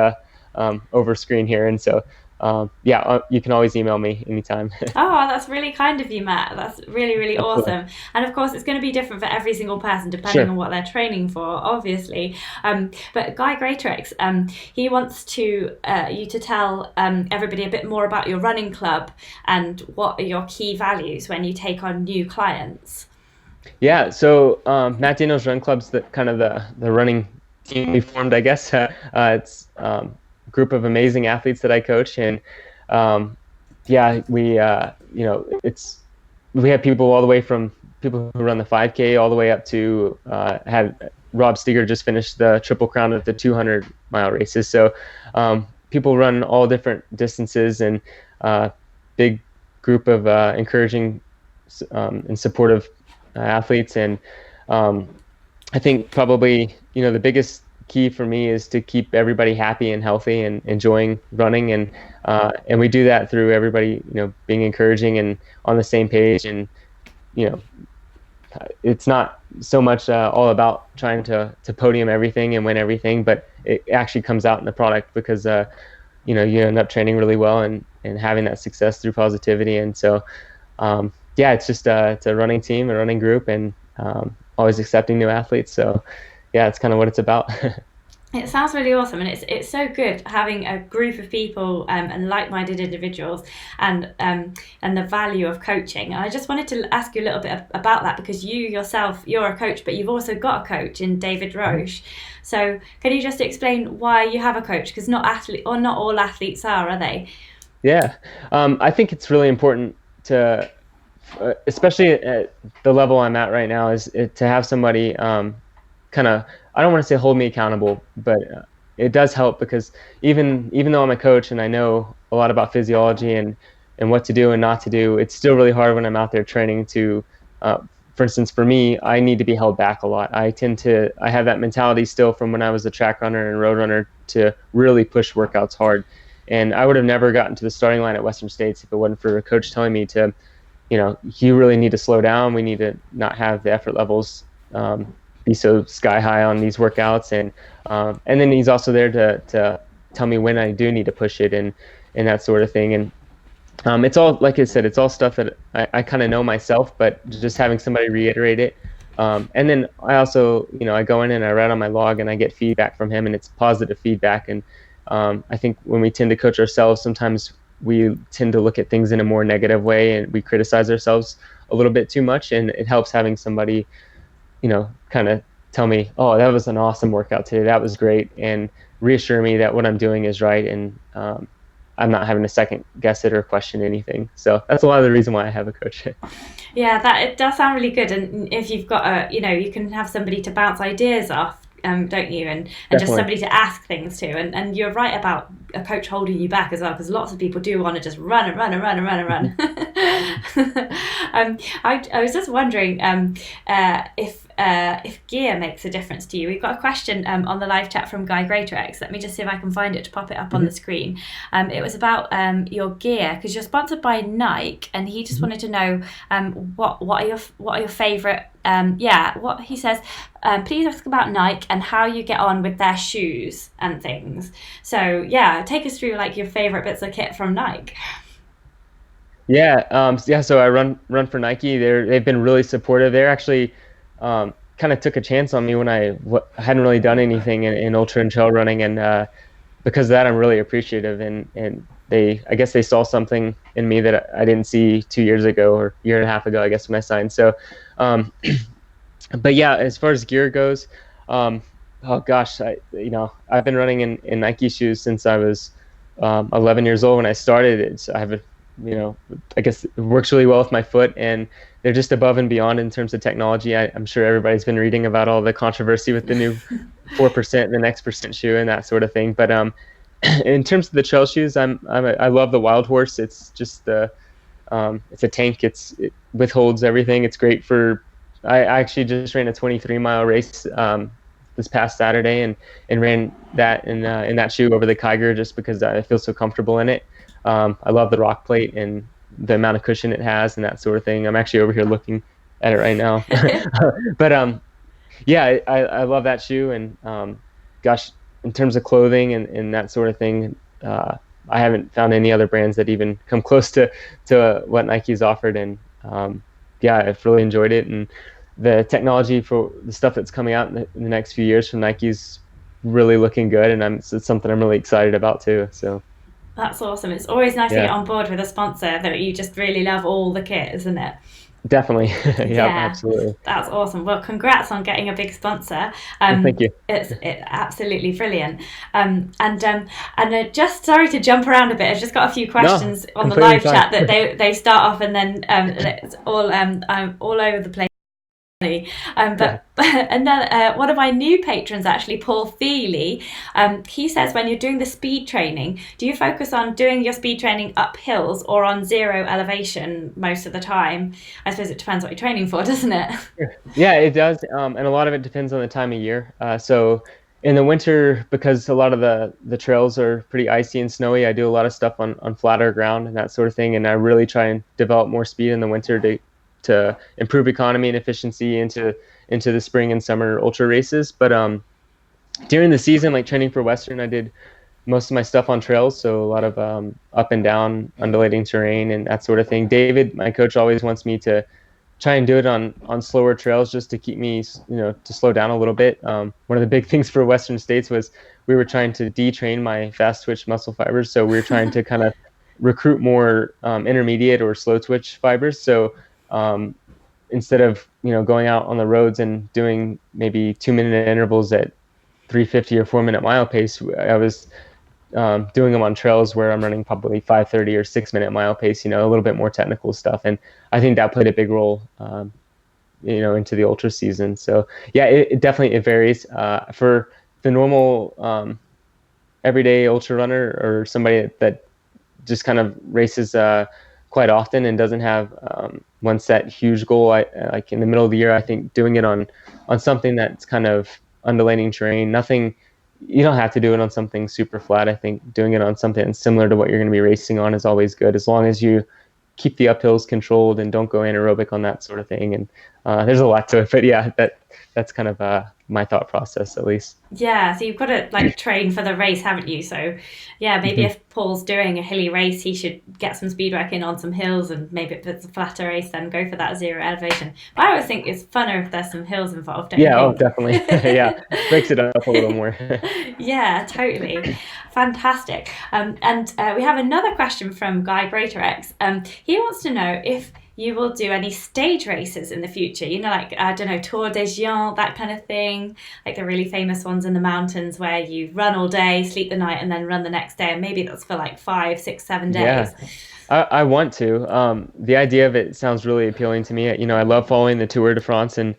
over screen here. And so you can always email me anytime. Oh, that's really kind of you, Matt. That's really, really awesome. And of course, it's going to be different for every single person depending on what they're training for, obviously. But Guy Greatorex, he wants you to tell everybody a bit more about your running club and what are your key values when you take on new clients. Yeah, so Matt Daniels Run Club's the kind of the running team we formed, I guess. It's group of amazing athletes that I coach, and we have people all the way from people who run the 5K all the way up to had Rob Steger just finished the Triple Crown at the 200-mile races. So people run all different distances, and big group of encouraging and supportive athletes. And I think probably the biggest key for me is to keep everybody happy and healthy and enjoying running, and we do that through everybody being encouraging and on the same page. And it's not so much all about trying to podium everything and win everything, but it actually comes out in the product because you end up training really well and having that success through positivity. And so it's just it's a running team, a running group, and always accepting new athletes. So yeah, it's kind of what it's about. It sounds really awesome, and it's so good having a group of people and like-minded individuals, and the value of coaching. And I just wanted to ask you a little bit about that, because you yourself, you're a coach, but you've also got a coach in David Roche. So can you just explain why you have a coach? Because not all athletes are they? Yeah, I think it's really important to, especially at the level I'm at right now, is to have somebody kind of, I don't want to say hold me accountable, but it does help, because even though I'm a coach and I know a lot about physiology and what to do and not to do, it's still really hard when I'm out there training to, for instance, for me, I need to be held back a lot. I have that mentality still from when I was a track runner and road runner to really push workouts hard. And I would have never gotten to the starting line at Western States if it wasn't for a coach telling me to, you really need to slow down. We need to not have the effort levels be so sky high on these workouts, and then he's also there to tell me when I do need to push it and that sort of thing. And It's all, like I said, it's all stuff that I kind of know myself, but just having somebody reiterate it. And then I also, I go in and I write on my log and I get feedback from him, and it's positive feedback. And I think when we tend to coach ourselves, sometimes we tend to look at things in a more negative way and we criticize ourselves a little bit too much. And it helps having somebody, kind of tell me, oh, that was an awesome workout today. That was great. And reassure me that what I'm doing is right. And I'm not having to second guess it or question anything. So that's a lot of the reason why I have a coach. Yeah, that it does sound really good. And if you've got you can have somebody to bounce ideas off, don't you? And just somebody to ask things to. And you're right about a coach holding you back as well, because lots of people do want to just run and run and run and run and run. I was just wondering if gear makes a difference to you. We've got a question on the live chat from Greatorex. Let me just see if I can find it to pop it up on the screen. It was about your gear, because you're sponsored by Nike, and he just wanted to know what are your favorite what he says. Please ask about Nike and how you get on with their shoes and things. So yeah, take us through like your favorite bits of kit from Nike. So I run for Nike. They've been really supportive. They're actually kind of took a chance on me when I hadn't really done anything in ultra and trail running, and because of that, I'm really appreciative. And I guess they saw something in me that I didn't see 2 years ago or year and a half ago, I guess, when I signed. So, but yeah, as far as gear goes, oh gosh, I've been running in Nike shoes since I was 11 years old when I started. I guess it works really well with my foot, and they're just above and beyond in terms of technology. I'm sure everybody's been reading about all the controversy with the new 4% and the next percent shoe and that sort of thing. But in terms of the trail shoes, I love the Wild Horse. It's just it's a tank. It withholds everything. It's great for. I actually just ran a 23-mile race this past Saturday and ran that in that shoe over the Kiger just because I feel so comfortable in it. I love the rock plate and the amount of cushion it has and that sort of thing. I'm actually over here looking at it right now. But I love that shoe. And gosh, in terms of clothing and that sort of thing, I haven't found any other brands that even come close to what Nike's offered. And I've really enjoyed it. And the technology for the stuff that's coming out in the next few years from Nike's really looking good. And it's something I'm really excited about too. So. That's awesome. It's always nice to get on board with a sponsor that you just really love all the kit, isn't it? Definitely. Yeah, absolutely. That's awesome. Well, congrats on getting a big sponsor. Thank you. It's absolutely brilliant. And just sorry to jump around a bit. I've just got a few questions on the live chat that they start off and then it's all over the place. And then one of my new patrons, actually, Paul Feeley, he says, when you're doing the speed training, do you focus on doing your speed training up hills or on zero elevation most of the time? I suppose it depends what you're training for, doesn't it? Yeah, it does. And a lot of it depends on the time of year. So in the winter, because a lot of the trails are pretty icy and snowy, I do a lot of stuff on flatter ground and that sort of thing. And I really try and develop more speed in the winter to improve economy and efficiency into the spring and summer ultra races. But during the season, like training for Western, I did most of my stuff on trails, so a lot of up and down undulating terrain and that sort of thing. David, my coach, always wants me to try and do it on slower trails just to keep me, to slow down a little bit. One of the big things for Western States was we were trying to detrain my fast twitch muscle fibers, so we were trying to kind of recruit more intermediate or slow twitch fibers. So instead of going out on the roads and doing maybe 2-minute intervals at 350 or 4-minute mile pace, I was doing them on trails where I'm running probably 5:30 or 6-minute mile pace, a little bit more technical stuff. And I think that played a big role, into the ultra season. So yeah, it definitely varies. For the normal everyday ultra runner or somebody that just kind of races quite often and doesn't have one set huge goal, like in the middle of the year, I think doing it on something that's kind of undulating terrain, you don't have to do it on something super flat. I think doing it on something similar to what you're going to be racing on is always good, as long as you keep the uphills controlled and don't go anaerobic on that sort of thing. And there's a lot to it, but yeah, that's kind of my thought process, at least. Yeah, so you've got to like train for the race, haven't you? So, yeah, maybe Mhm. if Paul's doing a hilly race, he should get some speed work in on some hills, and maybe if it's a flatter race, then go for that zero elevation. But I always think it's funner if there's some hills involved, don't you Yeah, oh, think? definitely. Yeah, breaks it up a little more. Yeah, totally. Fantastic. And we have another question from Guy Greatorex. He wants to know if you will do any stage races in the future. You know, like, I don't know, Tour des Géants, that kind of thing. Like the really famous ones in the mountains where you run all day, sleep the night, and then run the next day. And maybe that's for like 5, 6, 7 days. Yeah, I want to. The idea of it sounds really appealing to me. I love following the Tour de France, and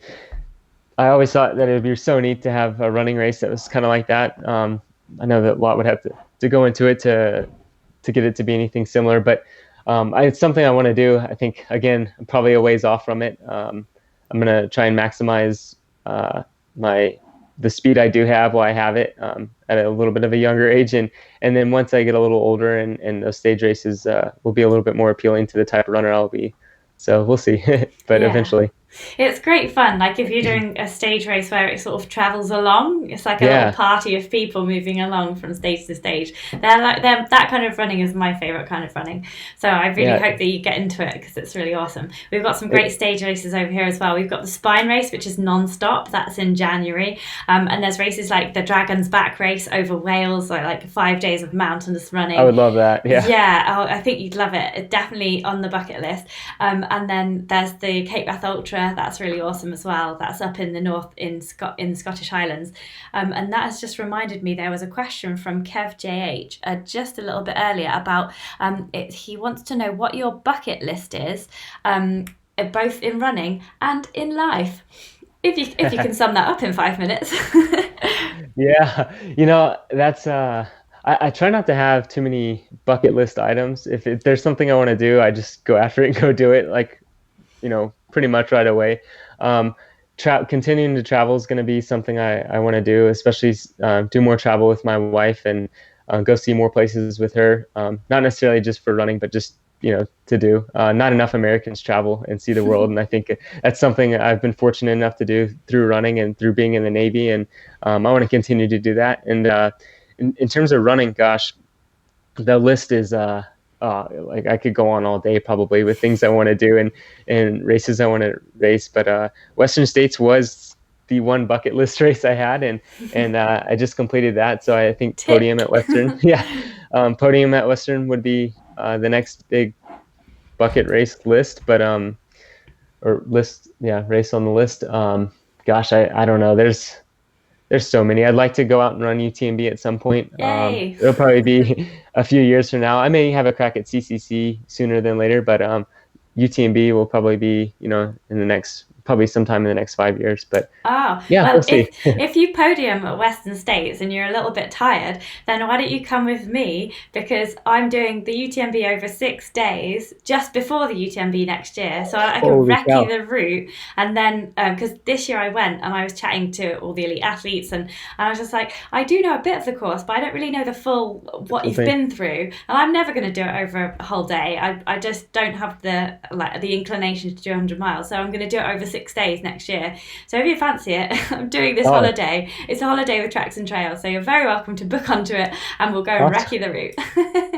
I always thought that it would be so neat to have a running race that was kind of like that. I know that a lot would have to go into it to get it to be anything similar, but it's something I want to do. I think, again, I'm probably a ways off from it. I'm going to try and maximize my the speed I do have while I have it at a little bit of a younger age, and then once I get a little older, and those stage races will be a little bit more appealing to the type of runner I'll be. So we'll see, but Yeah. eventually. It's great fun. Like if you're doing a stage race where it sort of travels along, it's like a little Yeah. party of people moving along from stage to stage. They're that kind of running is my favorite kind of running. So I really Yeah. hope that you get into it because it's really awesome. We've got some great It, stage races over here as well. We've got the Spine Race, which is non-stop. That's in January. And there's races like the Dragon's Back Race over Wales, like 5 days of mountainous I would running. love that. Yeah. Yeah, I think you'd love it. It's definitely on the bucket list. And then there's the Cape Wrath Ultra. That's really awesome as well. That's up in the north in the Scottish Highlands. And that has just reminded me there was a question from Kev JH just a little bit earlier about he wants to know what your bucket list is, both in running and in life. If you can sum that up in 5 minutes. Yeah. That's I try not to have too many bucket list items. If there's something I want to do, I just go after it and go do it, like, pretty much right away. Um, Continuing to travel is going to be something I want to do, especially do more travel with my wife, and go see more places with her. Not necessarily just for running, but just to do. Not enough Americans travel and see the world, and I think that's something I've been fortunate enough to do through running and through being in the Navy, and I want to continue to do that. And in terms of running, gosh, the list is like I could go on all day probably with things I want to do and races I want to race. But Western States was the one bucket list race I had, and I just completed that. So I think podium Tick. at Western, yeah, podium at Western would be the next big bucket race list. But or list, yeah, race on the list. Gosh, I don't know. There's so many. I'd like to go out and run UTMB at some point. Yay. It'll probably be a few years from now. I may have a crack at CCC sooner than later, but UTMB will probably be, probably sometime in the next 5 years. But Oh, yeah, we'll well, see. if you podium at Western States and you're a little bit tired, then why don't you come with me? Because I'm doing the UTMB over 6 days just before the UTMB next year. So I can Holy recce cow. the route. And then, because this year I went and I was chatting to all the elite athletes, and I was just like, I do know a bit of the course, but I don't really know the full what Full you've thing. been through. And I'm never going to do it over a whole day. I just don't have the inclination to do 100 miles. So I'm going to do it over 6 days next year. So if you fancy it, I'm doing this Oh, holiday. It's a holiday with tracks and trails. So you're very welcome to book onto it and we'll go and awesome. recce the route.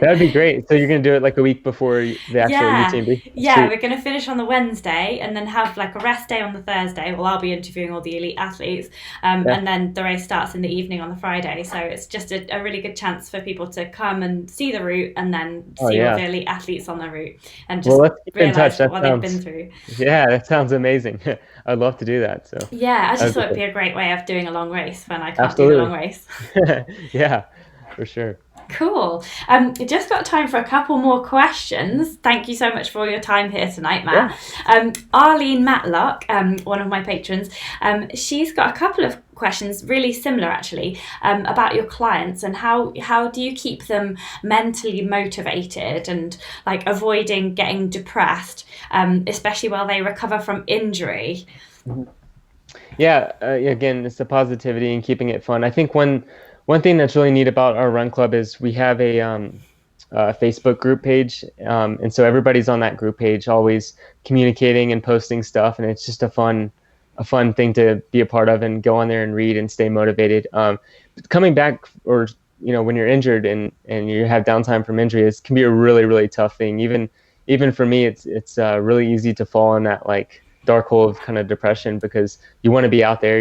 That would be great. So you're going to do it like a week before the actual Yeah, UTMB? yeah, Sweet. we're going to finish on the Wednesday and then have like a rest day on the Thursday. Well, I'll be interviewing all the elite athletes, Yeah. and then the race starts in the evening on the Friday. So it's just a really good chance for people to come and see the route and then Oh, see all the yeah. elite athletes on the route and Well, just let's keep in touch. realise That what they've been sounds, through. yeah, that sounds amazing. I'd love to do that. So Yeah, I that just would be thought it'd cool. be a great way of doing a long race when I can't do the long Absolutely. race. Yeah, for sure. Cool. Just got time for a couple more questions. Thank you so much for all your time here tonight, Yeah. Matt. Arlene Matlock, one of my patrons, she's got a couple of questions, really similar actually, about your clients and how do you keep them mentally motivated and like avoiding getting depressed, especially while they recover from injury. Mhm. Yeah, again, it's the positivity and keeping it fun. I think one thing that's really neat about our run club is we have a Facebook group page, and so everybody's on that group page, always communicating and posting stuff, and it's just a a fun thing to be a part of and go on there and read and stay motivated. Coming back, or when you're injured and you have downtime from injury, it can be a really, really tough thing. Even for me, it's really easy to fall in that like dark hole of kind of depression, because you want to be out there.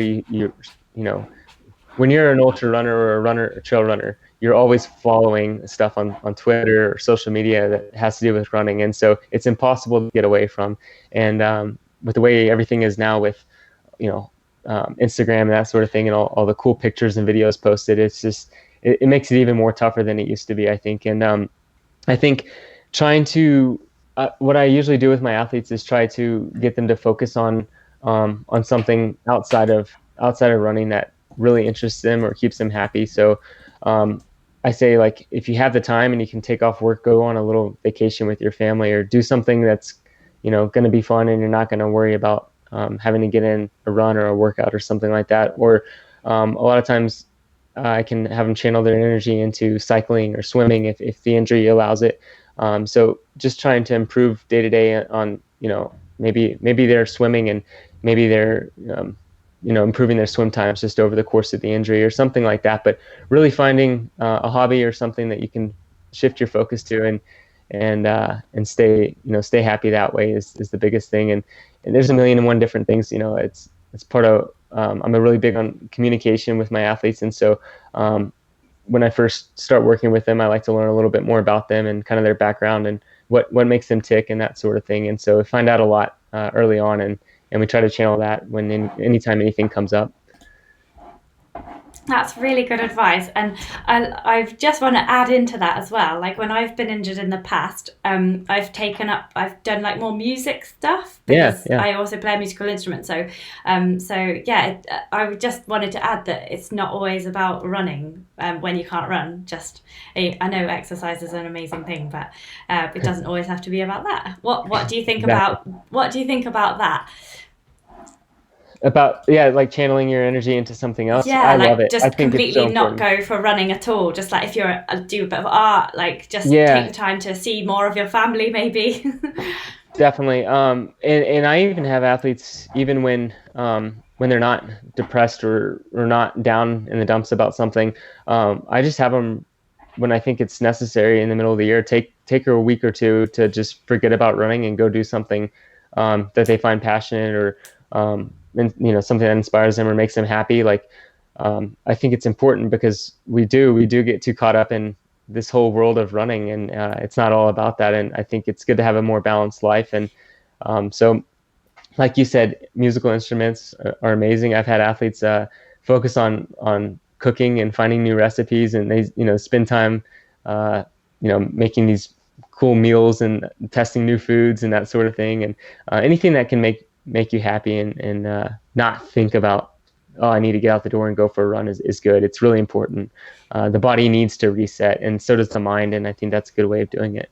When you're an ultra runner or a trail runner, you're always following stuff on Twitter or social media that has to do with running. And so it's impossible to get away from. And with the way everything is now with, Instagram and that sort of thing, and all the cool pictures and videos posted, it's just, it makes it even more tougher than it used to be, I think. And I think trying to, what I usually do with my athletes is try to get them to focus on something outside of running that really interests them or keeps them happy. So I say, like, if you have the time and you can take off work, go on a little vacation with your family, or do something that's going to be fun, and you're not going to worry about having to get in a run or a workout or something like that. Or a lot of times I can have them channel their energy into cycling or swimming if the injury allows it. So just trying to improve day to day on, maybe they're swimming and maybe they're improving their swim times just over the course of the injury or something like that. But really finding a hobby or something that you can shift your focus to and stay happy that way is the biggest thing. And there's a million and one different things. It's part of I'm a really big on communication with my athletes, and so when I first start working with them, I like to learn a little bit more about them and kind of their background and what makes them tick and that sort of thing. And so I find out a lot early on, and we try to channel that anytime anything comes up. That's really good advice, and I just want to add into that as well. Like, when I've been injured in the past, I've done like more music stuff, because I also play a musical instrument. So I just wanted to add that it's not always about running when you can't run. I know exercise is an amazing thing, but it doesn't always have to be about that. What do you think about that? About like channeling your energy into something else. Yeah, I love it. Just I think completely it's so not go for running at all. Just like if you're do a bit of art, like just take the time to see more of your family, maybe. Definitely. And I even have athletes, even when they're not depressed or not down in the dumps about something, I just have them, when I think it's necessary in the middle of the year, take a week or two to just forget about running and go do something that they find passionate, or something that inspires them or makes them happy. Like, I think it's important, because we do get too caught up in this whole world of running, and it's not all about that. And I think it's good to have a more balanced life. And so, like you said, musical instruments are amazing. I've had athletes focus on cooking and finding new recipes, and they spend time making these cool meals and testing new foods and that sort of thing. And anything that can make you happy and not think about, oh, I need to get out the door and go for a run is good. It's really important. The body needs to reset, and so does the mind. And I think that's a good way of doing it.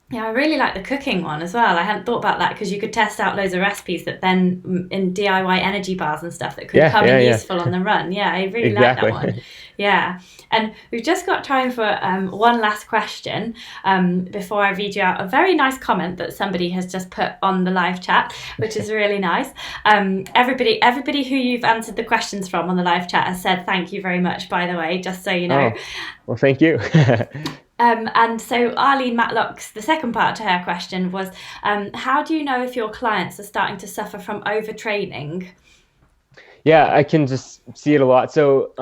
Yeah, I really like the cooking one as well. I hadn't thought about that, because you could test out loads of recipes that then in DIY energy bars and stuff that could come in useful on the run. Yeah, I really like that one. Yeah. And we've just got time for one last question before I read you out a very nice comment that somebody has just put on the live chat, which is really nice. Everybody who you've answered the questions from on the live chat has said thank you very much, by the way, just so you know. Oh, well, thank you. And so Arlene Matlock's, the second part to her question was, how do you know if your clients are starting to suffer from overtraining? Yeah, I can just see it a lot. So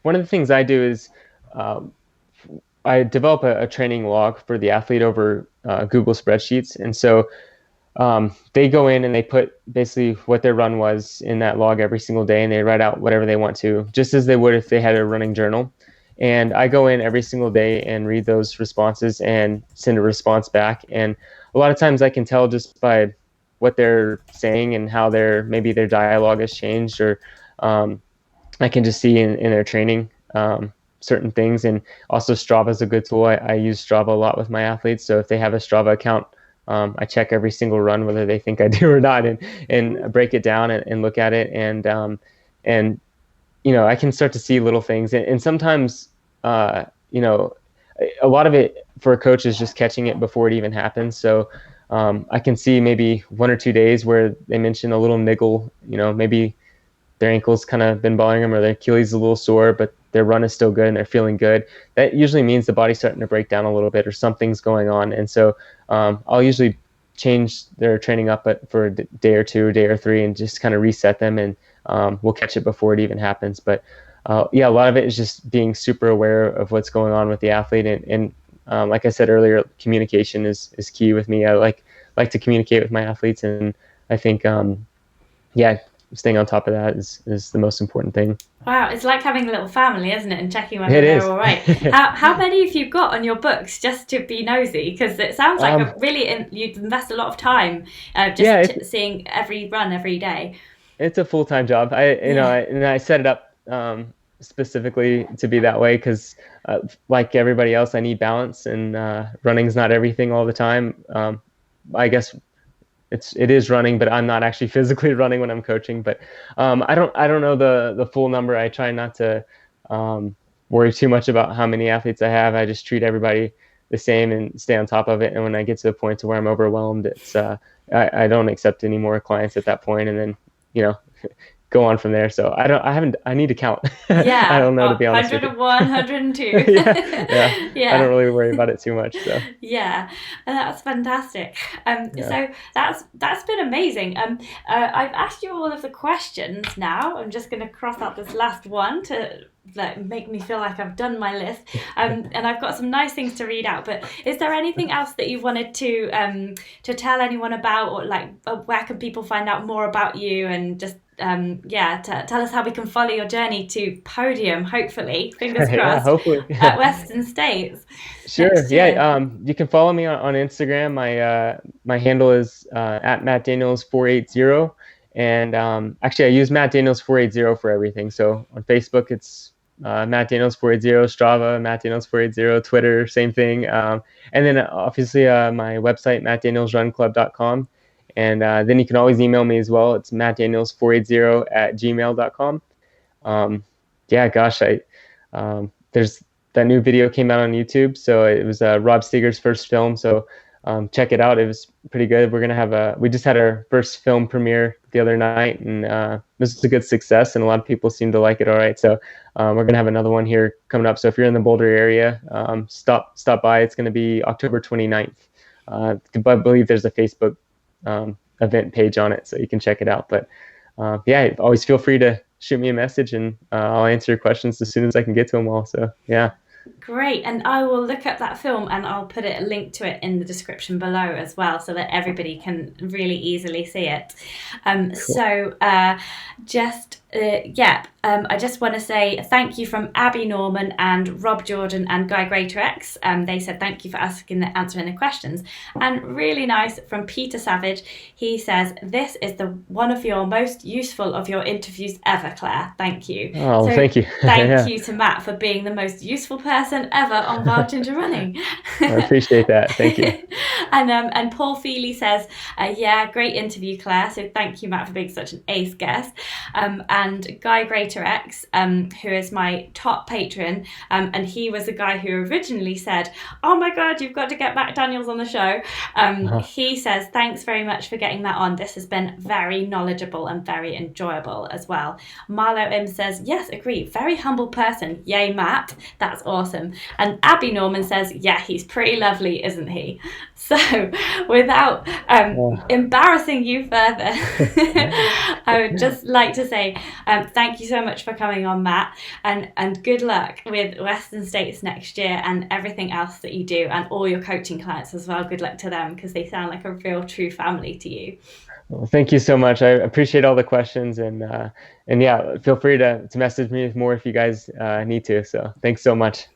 one of the things I do is I develop a training log for the athlete over Google spreadsheets. And so they go in and they put basically what their run was in that log every single day, and they write out whatever they want to, just as they would if they had a running journal. And I go in every single day and read those responses and send a response back. And a lot of times I can tell just by what they're saying and how maybe their dialogue has changed, or I can just see in their training certain things. And also Strava is a good tool. I use Strava a lot with my athletes. So if they have a Strava account, I check every single run, whether they think I do or not, and break it down and look at it. And I can start to see little things. And sometimes, a lot of it for a coach is just catching it before it even happens. So I can see maybe 1 or 2 days where they mention a little niggle, maybe their ankle's kind of been bothering them or their Achilles is a little sore, but their run is still good and they're feeling good. That usually means the body's starting to break down a little bit or something's going on. And so I'll usually change their training up for a day or two, day or three, and just kind of reset them, and we'll catch it before it even happens. But yeah, a lot of it is just being super aware of what's going on with the athlete, and like I said earlier, communication is key with me. I like to communicate with my athletes, and I think yeah, staying on top of that is the most important thing. Wow, it's like having a little family, isn't it? And checking whether It they're is. all right. How many have you got on your books, just to be nosy? Because it sounds like you invest a lot of time just Yeah, seeing every run every day. it's a full-time job. I set it up specifically to be that way because, like everybody else, I need balance, and running's not everything all the time. I guess it is running, but I'm not actually physically running when I'm coaching. But I don't know the full number. I try not to worry too much about how many athletes I have. I just treat everybody the same and stay on top of it. And when I get to the point to where I'm overwhelmed, it's I don't accept any more clients at that point, and then you know go on from there. So I need to count. I Yeah, don't know, to be honest with you. 101, 102. Yeah. I don't Yeah. really worry about it too much. So Yeah, that's fantastic. yeah. So that's been amazing. I've asked you all of the questions now. I'm just going to cross out this last one to make me feel like I've done my list. And I've got some nice things to read out. But is there anything else that you wanted to tell anyone about, or like where can people find out more about you, and just tell us how we can follow your journey to podium, hopefully, fingers Yeah, crossed, hopefully. at Western States Sure. next year. Yeah. You can follow me on Instagram. My handle is at Matt Daniels 480, and actually I use Matt Daniels 480 for everything. So on Facebook it's Matt Daniels 480, Strava Matt Daniels 480, Twitter same thing, and then obviously my website mattdanielsrunclub.com, and then you can always email me as well. It's mattdaniels480@gmail.com. Yeah, gosh, there's that new video came out on YouTube. So it was Rob Steger's first film. So check it out. It was pretty good. We just had our first film premiere the other night, and this was a good success, and a lot of people seem to like it all right. So we're going to have another one here coming up. So if you're in the Boulder area, stop by. It's going to be October 29th. I believe there's a Facebook event page on it, so you can check it out. But yeah, always feel free to shoot me a message, and I'll answer your questions as soon as I can get to them all. So yeah. Great, and I will look up that film and I'll put a link to it in the description below as well, so that everybody can really easily see it. Cool. So I just want to say thank you from Abby Norman and Rob Jordan and Guy Greatorex. They said thank you for answering the questions. And really nice from Peter Savage. He says, this is one of your most useful of your interviews ever, Claire. Thank you. Oh, so, thank you. Thank you to Matt for being the most useful person ever on Wild Ginger Running. I appreciate that. Thank you. And Paul Feeley says, great interview, Claire. So thank you, Matt, for being such an ace guest. And Guy Greatorex, who is my top patron, and he was the guy who originally said, oh my God, you've got to get Matt Daniels on the show. He says, thanks very much for getting Matt on. This has been very knowledgeable and very enjoyable as well. Marlo M says, yes, agree. Very humble person. Yay, Matt. That's awesome. And Abby Norman says, yeah, he's pretty lovely, isn't he? So without embarrassing you further, I would just like to say thank you so much for coming on, Matt, and good luck with Western States next year and everything else that you do, and all your coaching clients as well. Good luck to them, because they sound like a real true family to you. Well, thank you so much. I appreciate all the questions, and yeah, feel free to message me more if you guys need to. So thanks so much.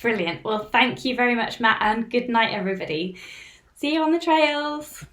Brilliant. Well, thank you very much, Matt, and good night, everybody. See you on the trails.